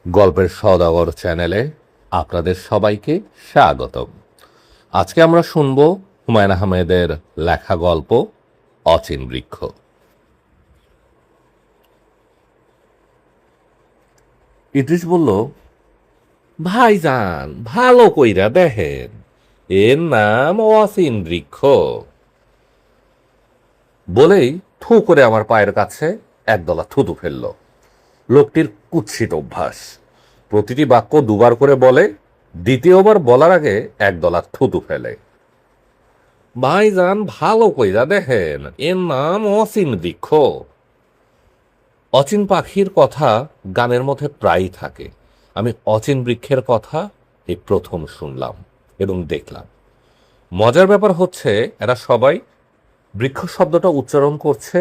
গল্পের সওদাগর চ্যানেলে আপনাদের সবাইকে স্বাগতম। আজকে আমরা শুনব হুমায়ুন আহমেদের লেখা গল্প অচিন বৃক্ষ। ইদ্রিস বলল, ভাইজান ভালো কইরা দেখেন, এর নাম অচিন বৃক্ষ। বলেই থু করে আমার পায়ের কাছে একদলা থুতু ফেলল। লোকটির কুৎসিত অভ্যাস, প্রতিটি বাক্য দুবার করে বলে, দ্বিতীয়বার বলার আগে একদলা থুতু ফেলে। ভাইজান ভালো কইরা দেখেন, এর নাম অচিন বৃক্ষ। অচিন পাখির কথা গানের মধ্যে প্রায়ই থাকে। আমি অচিন বৃক্ষের কথা এই প্রথম শুনলাম এবং দেখলাম। মজার ব্যাপার হচ্ছে, এরা সবাই বৃক্ষ শব্দটা উচ্চারণ করছে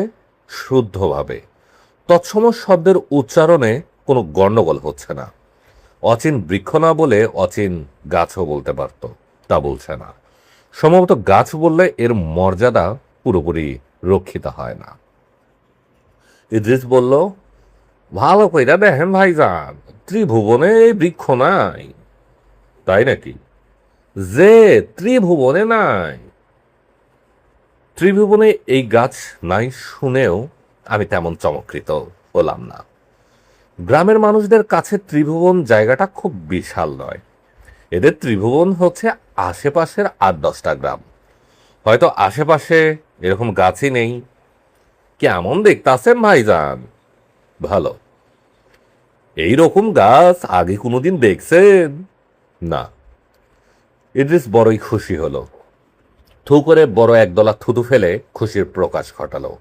শুদ্ধভাবে। তৎসম শব্দের উচ্চারণে কোনো গণ্ডগোল হচ্ছে না। অচিন বৃক্ষ না বলে অচিন গাছও বলতে পারত, তা বলছে না। সম্ভবত গাছ বললে এর মর্যাদা পুরোপুরি রক্ষিত হয় না। ইদ্রিস বলল, ভালো কইরা দেখেন ভাইজান, ত্রিভুবনে এই বৃক্ষ নাই। তাই নাকি? যে ত্রিভুবনে নাই। ত্রিভুবনে এই গাছ নাই শুনেও আমি তেমন চমৎকৃত হলাম না। গ্রামের মানুষদের কাছে ত্রিভুবন জায়গাটা খুব বিশাল নয়। এদের ত্রিভুবন হচ্ছে আশেপাশের 8-10টা গ্রাম। হয়তো আশেপাশে এরকম গাছই নেই। কেমন দেখতাছেন ভাইজান? ভালো। এই রকম গাছ আগে কোনোদিন দেখছেন? না। ইদ্রিস বড়ই খুশি হলো। থু করে বড় একদলা থুতু ফেলে খুশির প্রকাশ ঘটালো।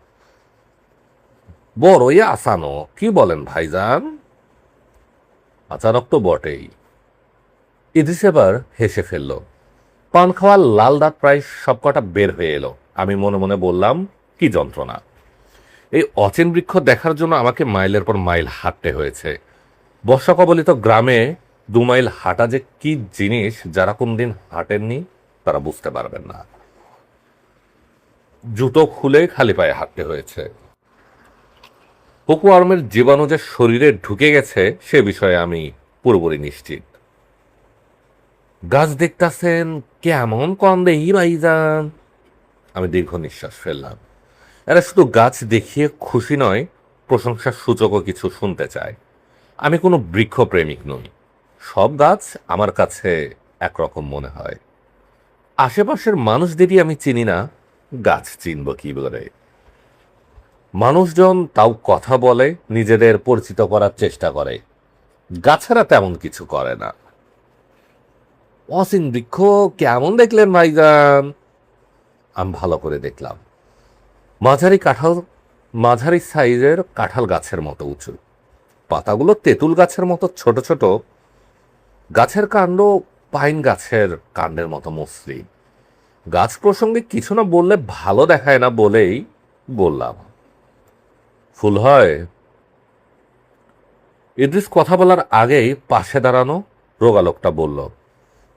বড়ই আসানো, কি বলেন ভাইজান? আচানক তো বটেই। ইদ্রিস এবার হেসে ফেলল। পান খাওয়ার লাল দাঁত প্রায় সবকটা বের হয়ে এলো। আমি মনে মনে বললাম, কি যন্ত্রণা! এই অচিন বৃক্ষ দেখার জন্য আমাকে মাইলের পর মাইল হাঁটতে হয়েছে। বর্ষা কবলিত গ্রামে 2 মাইল হাঁটা যে কি জিনিস, যারা কোনদিন হাঁটেননি তারা বুঝতে পারবেন না। জুতো খুলে খালি পায়ে হাঁটতে হয়েছে। পোকওয়ার্মের জীবাণু যে শরীরে ঢুকে গেছে সে বিষয়ে আমি পুরোপুরি নিশ্চিত। গাছ দেখতাছেন কেমন কম দেহি ভাইজান? আমি দীর্ঘ নিঃশ্বাস ফেললাম। এরা শুধু গাছ দেখিয়ে খুশি নয়, প্রশংসার সূচকও কিছু শুনতে চায়। আমি কোনো বৃক্ষ প্রেমিক নই। সব গাছ আমার কাছে একরকম মনে হয়। আশেপাশের মানুষদেরই আমি চিনি না, গাছ চিনব কি করে? মানুষজন তাও কথা বলে, নিজেদের পরিচিত করার চেষ্টা করে। গাছেরা তেমন কিছু করে না। অচিন বৃক্ষ কেমন দেখলেন ভাইজান? আমি ভালো করে দেখলাম। মাঝারি সাইজের কাঁঠাল গাছের মতো উঁচু, পাতাগুলো তেঁতুল গাছের মতো ছোট ছোট, গাছের কাণ্ড পাইন গাছের কাণ্ডের মতো মসৃণ। গাছ প্রসঙ্গে কিছু না বললে ভালো দেখায় না বলেই বললাম। ফুল হয়? ইদ্রিস কথা বলার আগেই পাশে দাঁড়ানো রোগালোকটা বলল,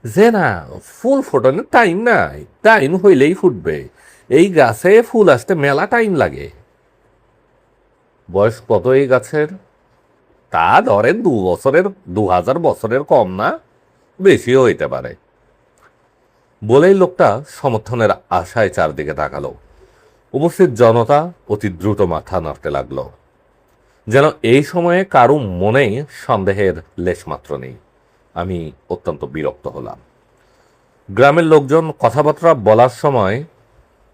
যে না, ফুল ফোটানোর টাইম নাই, টাইম হইলেই ফুটবে। এই গাছে ফুল আসতে মেলা টাইম লাগে। বয়স কত এই গাছের? তা ধরেন 2000 বছরের কম না, বেশিও হইতে পারে। বলেই লোকটা সমর্থনের আশায় চারদিকে তাকালো। উপস্থিত জনতা অতি দ্রুত মাথা নাড়তে লাগলো, যেন এই সময়ে কারো মনেই সন্দেহের লেশমাত্র নেই। আমি অত্যন্ত বিরক্ত হলাম। গ্রামের লোকজন কথাবার্তা বলার সময়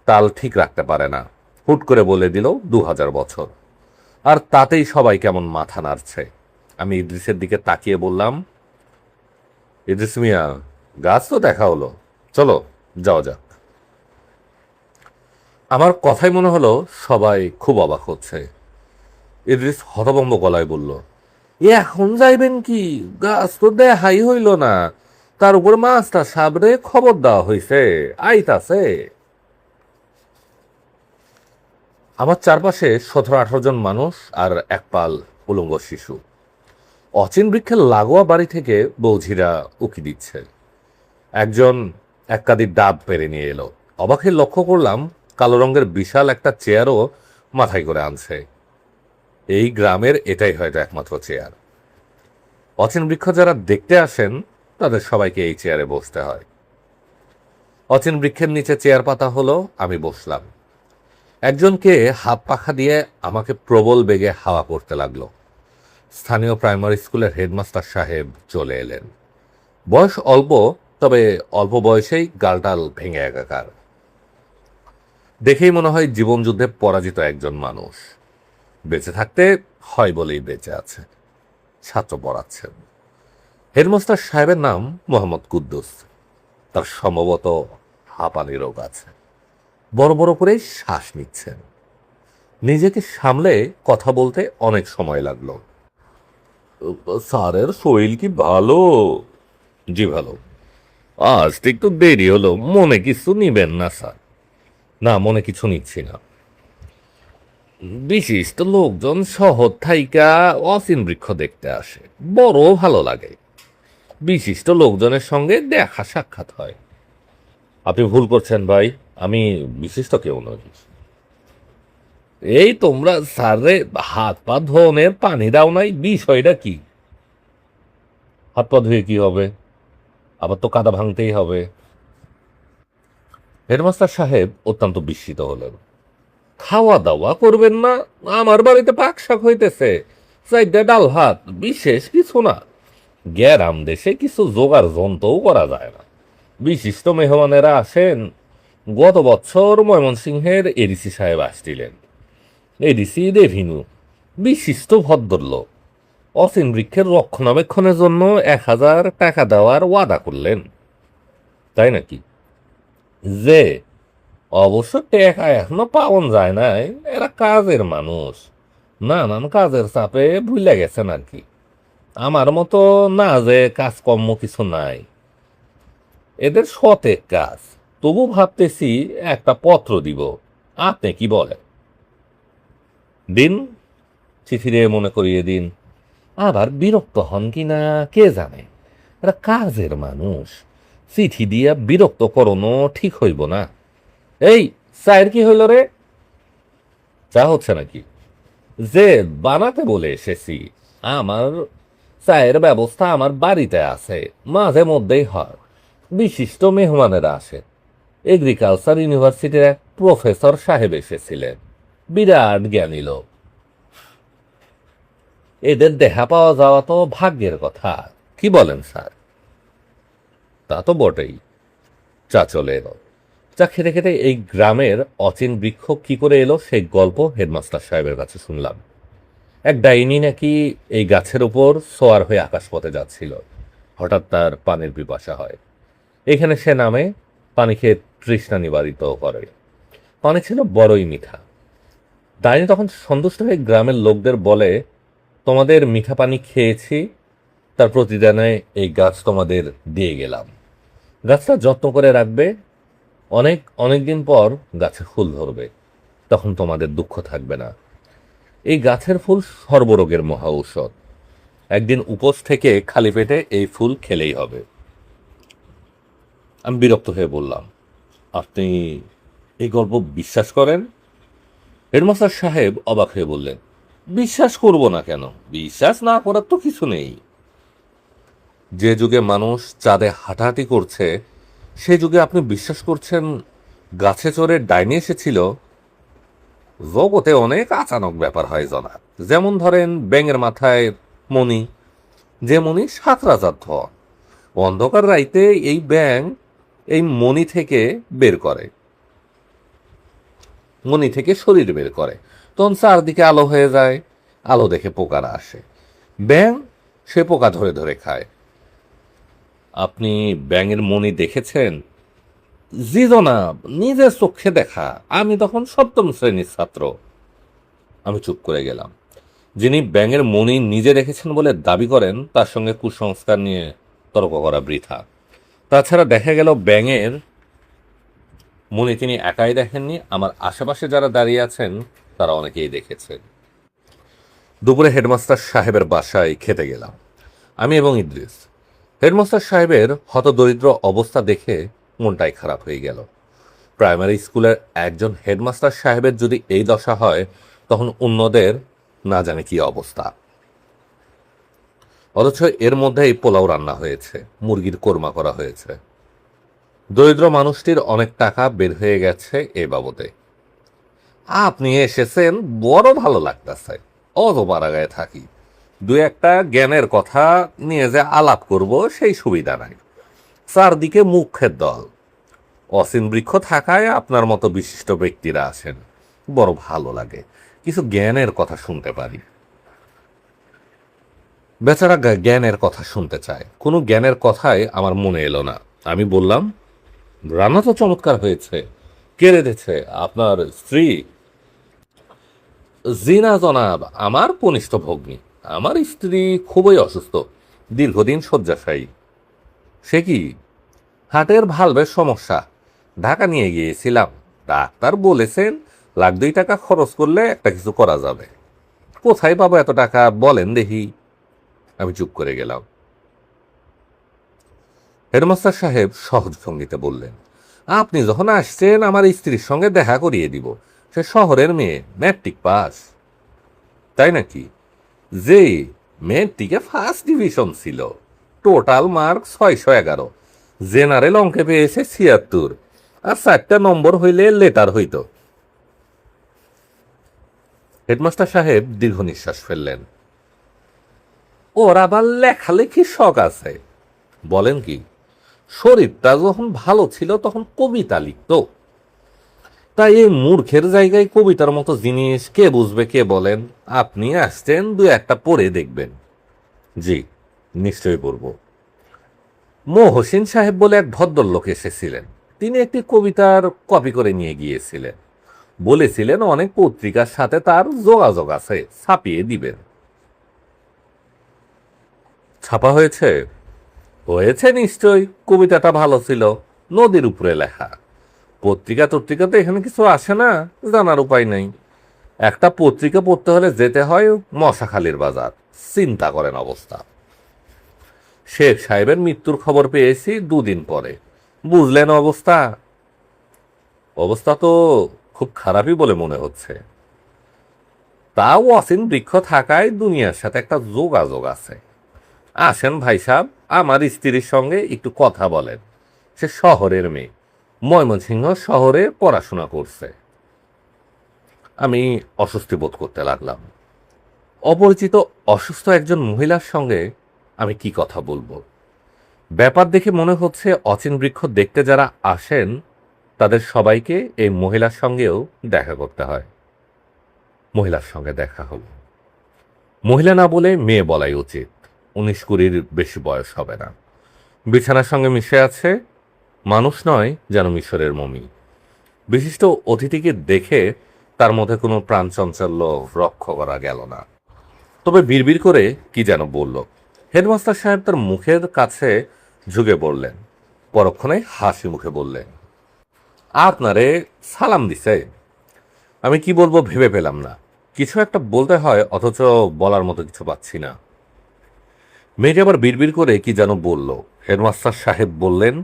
তাল ঠিক রাখতে পারে না। হুট করে বলে দিল 2000 বছর, আর তাতেই সবাই কেমন মাথা নাড়ছে। আমি ইদ্রিসের দিকে তাকিয়ে বললাম, ইদ্রিস মিয়া, গাছ তো দেখা হলো, চলো যাওয়া যাক। আমার কথাই মনে হলো সবাই খুব অবাক হচ্ছে। ইদ্রিস হতভম্ব গলায় বলল, এখন যাইবেন কি? গাছ তো দেখাই হইল না। তার উপর মাস্টার সাবরে খবর দেওয়া হয়েছে, আইতাছে। আমার চারপাশে 17-18 জন মানুষ আর এক পাল উলঙ্গ শিশু। অচিন বৃক্ষের লাগোয়া বাড়ি থেকে বৌঝিরা উকি দিচ্ছে। একজন এক কাঁদি ডাব পেরে নিয়ে এলো। অবাকে লক্ষ্য করলাম কালো রঙের বিশাল একটা চেয়ারও মাথায় করে আনছে। এই গ্রামের এটাই হয়তো একমাত্র চেয়ার। অচিন বৃক্ষ যারা দেখতে আসেন তাদের সবাইকে এই চেয়ারে বসতে হয়। অচিন বৃক্ষের নিচে চেয়ার পাতা হলো, আমি বসলাম। একজনকে হাত পাখা দিয়ে আমাকে প্রবল বেগে হাওয়া করতে লাগলো। স্থানীয় প্রাইমারি স্কুলের হেডমাস্টার সাহেব চলে এলেন। বয়স অল্প, তবে অল্প বয়সেই গালটাল ভেঙে একাকার। দেখেই মনে হয় জীবনযুদ্ধে পরাজিত একজন মানুষ। বেঁচে থাকতে হয় বলেই বেঁচে আছে। ছাত্র পড়াচ্ছেন। হেডমাস্টার সাহেবের নাম মোহাম্মদ কুদ্দুস। তার সম্ভবত হাঁপানি রোগ আছে। বড় বড় করে শ্বাস নিচ্ছেন। নিজেকে সামলে কথা বলতে অনেক সময় লাগলো। স্যারের শরীর কি ভালো? জি ভালো। আজ তো একটু দেরি হলো, মনে কিছু নিবেন না স্যার। না, মনে কিছু নিচ্ছি না। বিশিষ্ট লোকজন শহর থাইকা অচিন বৃক্ষ দেখতে আসে, বড় ভালো লাগে। বিশিষ্ট লোকজনের সঙ্গে দেখা সাক্ষাৎ হয়। আপনি ভুল করছেন ভাই, আমি বিশিষ্ট কেউ নই। এই তোমরা স্যারে হাত পা ধোনের পানি দাও নাই, বিষয়টা কি? হাত পা ধুয়ে কি হবে? আবার তো কাদা ভাঙতেই হবে। হেডমাস্টার সাহেব অত্যন্ত বিস্মিত হলেন। খাওয়া দাওয়া করবেন না? আমার বাড়িতে পাক শাক হইতেছে, চাইডা ডাল ভাত, বিশেষ কিছু না। গ্যারাম দেশে কিছু জোগাড় যন্ত্রও করা যায় না। বিশিষ্ট মেহমানেরা আসেন। গত বছর ময়মনসিংহের এডিসি সাহেব আসছিলেন। এডিসি রেভিনিউ, বিশিষ্ট ভদ্রলোক। অচিন বৃক্ষের রক্ষণাবেক্ষণের জন্য 1,000 টাকা দেওয়ার ওয়াদা করলেন। তাই নাকি? যে অবশ্য টেকা এখনো পাওন যায় নাই, এরা কাজের মানুষ, নানান কাজের চাপে ভুলে গেছেন আর কি। আমার মতো না যে কাজকর্ম কিছু নাই, এদের শতেক কাজ। তবু ভাবতেছি একটা পত্র দিব, আপনি কি বলেন? দিন, চিঠি দিয়ে মনে করিয়ে দিন। আবার বিরক্ত হন কি না কে জানে। এরা কাজের মানুষ, চিঠি দিয়া বিরক্ত করনো ঠিক হইব না। এই চায়ের কি হইল রে? চা হচ্ছে নাকি? যে বানাতে বলে এসেছি। আমার চায়ের ব্যবস্থা আমার বাড়িতে আছে, মাঝে মধ্যেই হয়। বিশিষ্ট মেহমানেরা আসে। এগ্রিকালচার ইউনিভার্সিটির এক প্রফেসর সাহেব এসেছিলেন, বিরাট জ্ঞানী লোক। এদের দেখা পাওয়া যাওয়া তো ভাগ্যের কথা, কি বলেন স্যার? তা তো বটেই। চা চলে এলো। চা খেতে খেতে এই গ্রামের অচিন বৃক্ষ কি করে এলো সেই গল্প হেডমাস্টার সাহেবের কাছে শুনলাম। এক ডাইনি নাকি এই গাছের উপর সোয়ার হয়ে আকাশপথে যাচ্ছিল। হঠাৎ তার পানির পিপাসা হয়। এখানে সে নামে, পানি খেয়ে তৃষ্ণা নিবারিত করে। পানি ছিল বড়ই মিঠা। ডাইনি তখন সন্তুষ্ট হয়ে গ্রামের লোকদের বলে, তোমাদের মিঠা পানি খেয়েছি, তার প্রতিদানে এই গাছ তোমাদের দিয়ে গেলাম। গাছটা যত্ন করে রাখবে, অনেক অনেক দিন পর গাছে ফুল ধরবে, তখন তোমাদের দুঃখ থাকবে না। এই গাছের ফুল সর্বরোগের মহা ঔষধ। একদিন উপোস থেকে খালি পেটে এই ফুল খেলেই হবে। আমি বিরক্ত হয়ে বললাম, আপনি এই গল্প বিশ্বাস করেন? হেডমাস্টার সাহেব অবাক হয়ে বললেন, বিশ্বাস করব না কেন? বিশ্বাস না করার তো কিছু নেই। যে যুগে মানুষ চাঁদে হাঁটাহাঁটি করছে, সে যুগে আপনি বিশ্বাস করছেন গাছে চড়ে ডাইনি এসেছিল? জগতে অনেক আচানক ব্যাপার হয় জানা। যেমন ধরেন ব্যাঙের মাথায় মণি, যে মণি 7 রাজার ধন। অন্ধকার রাইতে এই ব্যাঙ এই মণি থেকে বের করে, মণি থেকে শরীর বের করে, তখন চারদিকে আলো হয়ে যায়। আলো দেখে পোকারা আসে, ব্যাঙ সে পোকা ধরে ধরে খায়। আপনি ব্যাঙের মণি দেখেছেন? জি জনাব, নিজের চোখে দেখা। আমি তখন 7ম শ্রেণীর ছাত্র। আমি চুপ করে গেলাম। যিনি ব্যাঙের মণি নিজে রেখেছেন বলে দাবি করেন, তার সঙ্গে কুসংস্কার নিয়ে তর্ক করা বৃথা। তাছাড়া দেখা গেল ব্যাঙের মণি তিনি একাই দেখেননি, আমার আশেপাশে যারা দাঁড়িয়ে আছেন তারা অনেকেই দেখেছেন। দুপুরে হেডমাস্টার সাহেবের বাসায় খেতে গেলাম, আমি এবং ইদ্রিস। হেডমাস্টার সাহেবের হতদরিদ্র অবস্থা দেখে মনটাই খারাপ হয়ে গেল। প্রাইমারি স্কুলের একজন হেডমাস্টার সাহেবের যদি এই দশা হয়, তখন অন্যদের না জানে কি অবস্থা। অথচ এর মধ্যেই পোলাও রান্না হয়েছে, মুরগির কোরমা করা হয়েছে। দরিদ্র মানুষটির অনেক টাকা বের হয়ে গেছে এ বাবদে। আপনি এসেছেন, বড় ভালো লাগতেছে। অত পাড়াগায় থাকি, দু একটা জ্ঞানের কথা নিয়ে যে আলাপ করব সেই সুবিধা নাই। চারদিকে মুখের দল, অসীম বৃক্ষ থাকায় আপনার মতো বিশিষ্ট ব্যক্তিরা আসেন, বড় ভালো লাগে। কিছু জ্ঞানের কথা শুনতে পারি। বেচারা জ্ঞানের কথা শুনতে চায়, কোনো জ্ঞানের কথাই আমার মনে এলো না। আমি বললাম, রান্না তো চমৎকার হয়েছে। কে রেঁধেছে? আপনার স্ত্রী? জি না জনাব, আমার কনিষ্ঠ ভগ্নী। আমার স্ত্রী খুবই অসুস্থ, দীর্ঘদিন শয্যাশায়ী। সে কি? হার্টের ভালভের সমস্যা। ঢাকা নিয়ে গিয়েছিলাম, ডাক্তার বলেছেন $1-2 খরচ করলে একটা কিছু করা যাবে। কোথায় পাবো এত টাকা বলেন দেখি। আমি চুপ করে গেলাম। হেডমাস্টার সাহেব সহজ ভঙ্গিতে বললেন, আপনি যখন আসছেন আমার স্ত্রীর সঙ্গে দেখা করিয়ে দিব। সে শহরের মেয়ে, ম্যাট্রিক পাস। তাই নাকি? যে ম্যাট্রিকে ফার্স্ট ডিভিশন ছিল, টোটাল মার্ক 611, জেনারেল অঙ্কে পেয়েছে 76, আর 4টা নম্বর হইলে লেটার হইত। হেডমাস্টার সাহেব দীর্ঘ নিঃশ্বাস ফেললেন। ওর আবার লেখালেখির শখ আছে। বলেন কি? শরীরটা যখন ভালো ছিল তখন কবিতা লিখত। তাই এই মূর্খের জায়গায় কবিতার মতো জিনিস কে বুঝবে, কে বলেন? আপনি আসছেন, দু একটা পড়ে দেখবেন। জি, নিশ্চয়ই পড়ব। মোহসিন সাহেব বলে এক ভদ্রলোক এসেছিলেন, তিনি একটি কবিতার কপি করে নিয়ে গিয়েছিলেন। বলেছিলেন অনেক পত্রিকার সাথে তার যোগাযোগ আছে, ছাপিয়ে দিবেন। ছাপা হয়েছে? হয়েছে নিশ্চয়। কবিতাটা ভালো ছিল, নদীর উপরে লেখা। পত্রিকা টত্রিকাতে এখানে কিছু আসে না, জানার উপায় নেই। একটা পত্রিকা পড়তে হলে যেতে হয় মশাখালীর বাজার। চিন্তা করেন অবস্থা। শেখ সাহেবের মৃত্যুর খবর পেয়েছি 2 দিন পরে। বুঝলেন অবস্থা? অবস্থা তো খুব খারাপই বলে মনে হচ্ছে। তাও অসীম বৃক্ষ থাকায় দুনিয়ার সাথে একটা যোগাযোগ আছে। আসেন ভাই সাহেব, আমার স্ত্রীর সঙ্গে একটু কথা বলেন। সে শহরের মেয়ে, ময়মনসিংহ শহরে পড়াশোনা করছে। আমি অস্বস্তি বোধ করতে লাগলাম। অপরিচিত অসুস্থ একজন মহিলার সঙ্গে আমি কি কথা বলবো? ব্যাপার দেখে মনে হচ্ছে অচিন বৃক্ষ দেখতে যারা আসেন তাদের সবাইকে এই মহিলার সঙ্গেও দেখা করতে হয়। মহিলার সঙ্গে দেখা হলো। মহিলা না বলে মেয়ে বলাই উচিত। 19-20 বেশি বয়স হবে না। বিছানার সঙ্গে মিশে আছে, মানুষ নয় যেন মিশরের মমি। বিশিষ্ট অতিথিকে দেখে তার মধ্যে কোনো প্রাণচঞ্চল্য রক্ষা করা গেল না। তবে বিড়বিড় করে কি যেন বলল। হেডমাস্টার সাহেব তার মুখের কাছে ঝুঁকে পড়লেন, পরক্ষণে হাসি মুখে বললেন, আপনারে সালাম দিছে। আমি কি বলবো ভেবে পেলাম না। কিছু একটা বলতে হয়, অথচ বলার মতো কিছু পাচ্ছি না। মেয়েটি আবার বিড়বিড় করে কি যেন বলল। হেডমাস্টার সাহেব বললেন,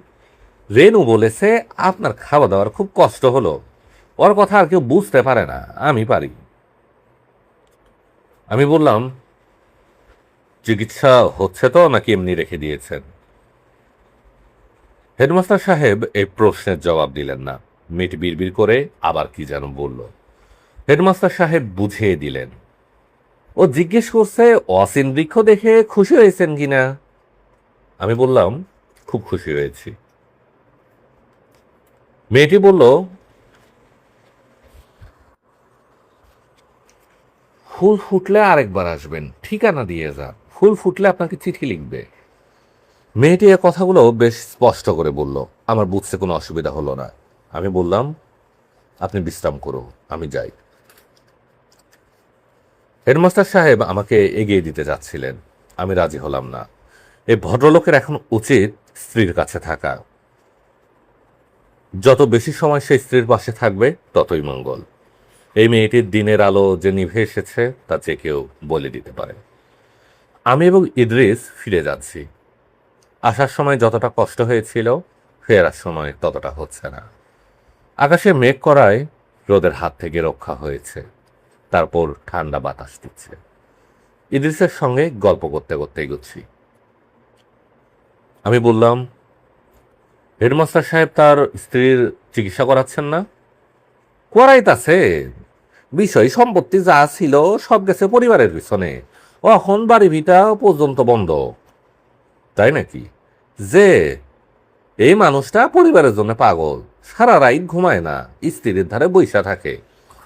রেনু বলেছে আপনার খাওয়া দাওয়ার খুব কষ্ট হলো। ওর কথা আর কেউ বুঝতে পারে না, আমি পারি। আমি বললাম, চিকিৎসা হচ্ছে তো নাকি এমনি রেখে দিয়েছেন? হেডমাস্টার সাহেব এই প্রশ্নের জবাব দিলেন না। মেয়েটি বিড়বিড় করে আবার কি যেন বলল। হেডমাস্টার সাহেব বুঝিয়ে দিলেন, ও জিজ্ঞেস করছে অসীন বৃক্ষ দেখে খুশি হয়েছেন কিনা। আমি বললাম, খুব খুশি হয়েছি। মেয়েটি বলল, ফুল ফুটলে আরেকবার আসবেন, ঠিকানা দিয়ে যান। ফুল ফুটলে আপনাকে চিঠি লিখবে। মেয়েটি এ কথাগুলো বেশ স্পষ্ট করে বলল। আমার বুঝতে কোনো অসুবিধা হলো না। আমি বললাম, আপনি বিশ্রাম করুন, আমি যাই। হেডমাস্টার সাহেব আমাকে এগিয়ে দিতে যাচ্ছিলেন। আমি রাজি হলাম না। এই ভদ্রলোকের এখন উচিত স্ত্রীর কাছে থাকা। যত বেশি সময় সে স্ত্রীর পাশে থাকবে ততই মঙ্গল। এই মেয়েটির দিনের আলো যে নিভে এসেছে তা যে কেউ বলে দিতে পারে। আমি এবং ইদ্রিস ফিরে যাচ্ছি। আসার সময় যতটা কষ্ট হয়েছিল, ফেরার সময় ততটা হচ্ছে না। আকাশে মেঘ করায় রোদের হাত থেকে রক্ষা হয়েছে। তারপর ঠান্ডা বাতাস দিচ্ছে। ইদ্রিসের সঙ্গে গল্প করতে করতে এগোচ্ছি। আমি বললাম, হেডমাস্টার সাহেব তার স্ত্রীর চিকিৎসা করাচ্ছেন না? করাইতাছে। বিষয় সম্পত্তি যা ছিল সব গেছে পরিবারের পিছনে, এখন বাড়ি ভিটা পর্যন্ত বন্ধ। তাই নাকি? যে এই মানুষটা পরিবারের জন্য পাগল, সারা রাত ঘুমায় না, স্ত্রীর ধারে বৈশা থাকে,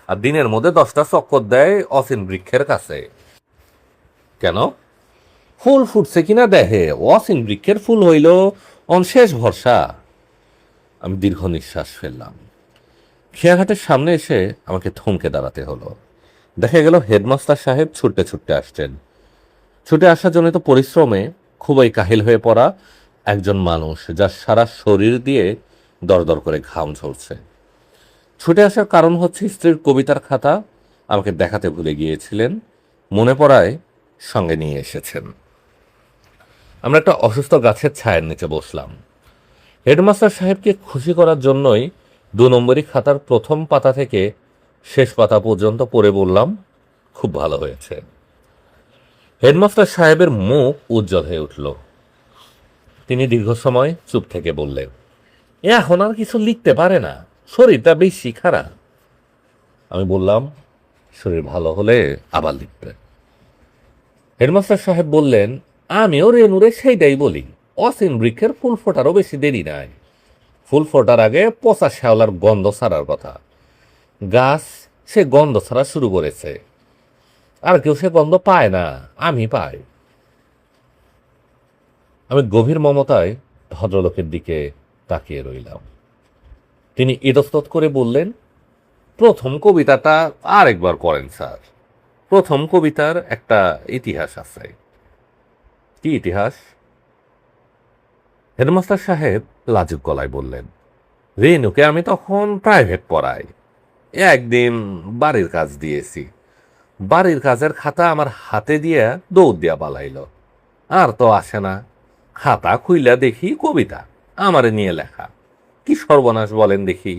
আর দিনের মধ্যে 10টা চক্কর দেয় অচিন বৃক্ষের কাছে। কেন? ফুল ফুটছে কিনা দেহে, অচিন বৃক্ষের ফুল হইল শেষ ভরসা। আমি দীর্ঘ নিঃশ্বাস ফেললাম। খেয়াঘাটের সামনে এসে আমাকে থমকে দাঁড়াতে হলো। দেখা গেল হেডমাস্টার সাহেব ছুটতে ছুটতে আসছেন। ছুটে আসার জন্য তো পরিশ্রমে খুবই কাহিল হয়ে পড়া একজন মানুষ, যার সারা শরীর দিয়ে দরদর করে ঘাম ঝরছে। ছুটে আসার কারণ হচ্ছে স্ত্রীর কবিতার খাতা আমাকে দেখাতে ভুলে গিয়েছিলেন, মনে পড়ায় সঙ্গে নিয়ে এসেছেন। আমরা একটা অসুস্থ গাছের ছায়ার নিচে বসলাম। হেডমাস্টার সাহেবকে খুশি করার জন্যই 2 নম্বরী খাতার প্রথম পাতা থেকে শেষ পাতা পর্যন্ত পড়ে বললাম, খুব ভালো হয়েছে। হেডমাস্টার সাহেবের মুখ উজ্জ্বল হয়ে উঠল। তিনি দীর্ঘ সময় চুপ থেকে বললেন, এখন আর কিছু লিখতে পারে না, শরীরটা বেশি খারাপ। আমি বললাম, শরীর ভালো হলে আবার লিখবে। হেডমাস্টার সাহেব বললেন, আমিও রেনুরে সেইটাই বলি, অচিন বৃক্ষের ফুল ফোটারও বেশি দেরি নাই। ফুল ফোটার আগে পচা শ্যাওলার গন্ধ ছাড়ার কথা। গাছ সে গন্ধ ছাড়া শুরু করেছে, আর কেউ সে গন্ধ পায় না, আমি পাই। আমি গভীর মমতায় ভদ্রলোকের দিকে তাকিয়ে রইলাম। তিনি ইতস্তত করে বললেন, প্রথম কবিতাটা আরেকবার পড়েন স্যার। প্রথম কবিতার একটা ইতিহাস আছে। কি ইতিহাস? হেডমাস্টার সাহেব লাজুক গলায় বললেন, রেনুকে আমি তখন প্রাইভেট পড়াই। একদিন বাড়ির কাজ দিয়েছি, বাড়ির কাজের খাতা আমার হাতে দিয়ে দৌড় দিয়া পালাইল। আর তো আসে না, খাতা খুইলা দেখি কবিতা আমারে নিয়ে লেখা। কি সর্বনাশ বলেন দেখি!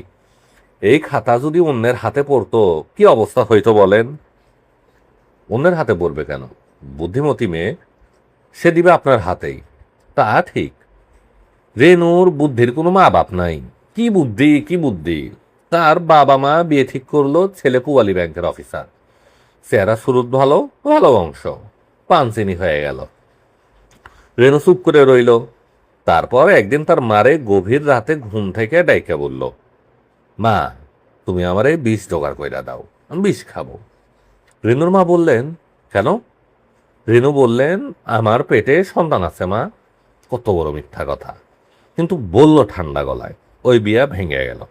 এই খাতা যদি অন্যের হাতে পড়তো কি অবস্থা হইতো বলেন? অন্যের হাতে পড়বে কেন? বুদ্ধিমতী মেয়ে, সে দিবে আপনার হাতেই। তা ঠিক, রেনুর বুদ্ধির কোনো মা বাপ নাই। কি বুদ্ধি, কি বুদ্ধি! তার বাবা মা বিয়ে ঠিক করলো, ছেলে পুয়ালি ব্যাংকের অফিসার। চেহারা সুরত ভালো, ভালো বংশ, পানচিনি হয়ে গেল। রেনু চুপ করে রইল। তারপর একদিন তার মারে গভীর রাতে ঘুম থেকে ডাইকা বলল, মা, তুমি আমারে বিষ জোগাড় কইরা দাও, আমি বিষ খাবো। রেনুর মা বললেন, কেন? রেনু বললেন, আমার পেটে সন্তান আছে মা। কত বড় মিথ্যা কথা! কিন্তু বলল ঠান্ডা গলায়। ওই বিয়া ভেঙে গেল।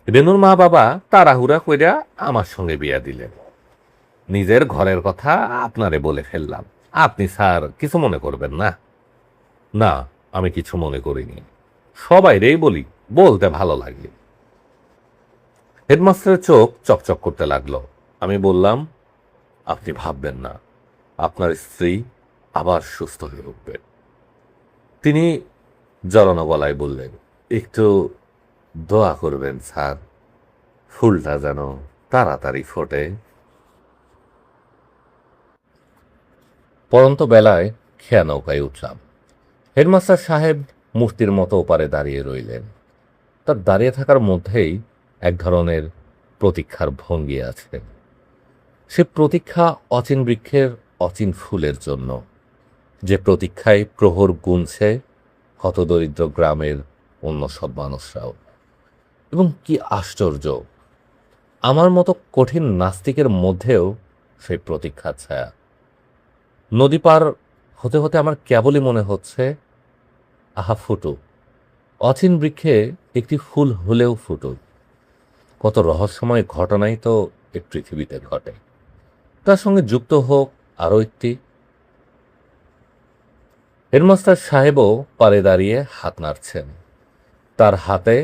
রেনুর মা বাবা তাড়াহুড়া কইরা আমার সঙ্গে বিয়া দিলেন। নিজের ঘরের কথা আপনারে বলে ফেললাম, আপনি স্যার কিছু মনে করবেন না? না, আমি কিছু মনে করিনি। সবাইরেই বলি, বলতে ভালো লাগে। হেডমাস্টারের চোখ চকচক করতে লাগলো। আমি বললাম, আপনি ভাববেন না, আপনার স্ত্রী আবার সুস্থ হয়ে উঠবে। তিনি জড়ানো গলায় বললেন, একটু দোয়া করবেন স্যার, ফুলটা যেন তাড়াতাড়ি ফোটে। পরন্ত বেলায় খেয়া নৌকায় উঠলাম। হেডমাস্টার সাহেব মূর্তির মতো ওপারে দাঁড়িয়ে রইলেন। তার দাঁড়িয়ে থাকার মধ্যেই এক ধরনের প্রতীক্ষার ভঙ্গি আছে। সে প্রতীক্ষা অচিন বৃক্ষের অচিন ফুলের জন্য, যে প্রতীক্ষায় প্রহর গুনছে হতদরিদ্র গ্রামের অন্য সব মানুষরাও। এবং কি আশ্চর্য, আমার মতো কঠিন নাস্তিকের মধ্যেও সেই প্রতীক্ষার ছায়া। নদী পার হতে হতে আমার কেবলই মনে হচ্ছে, আহা ফুটুক, অচিন বৃক্ষে একটি ফুল হলেও ফুটুক। কত রহস্যময় ঘটনাই তো এই পৃথিবীতে ঘটে, তার সঙ্গে যুক্ত হোক আরও একটি। হেডমাস্টার সাহেবও পারে দাঁড়িয়ে হাত নাড়ছেন। তার হাতে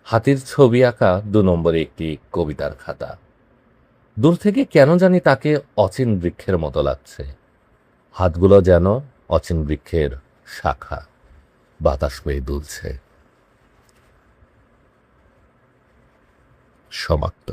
হাতির ছবি আঁকা 2 নম্বরে একটি কবিতার খাতা। দূর থেকে কেন জানি তাকে অচিন বৃক্ষের মতো লাগছে। হাতগুলো যেন অচিন বৃক্ষের শাখা, বাতাস পেয়ে দুলছে। সমাপ্ত।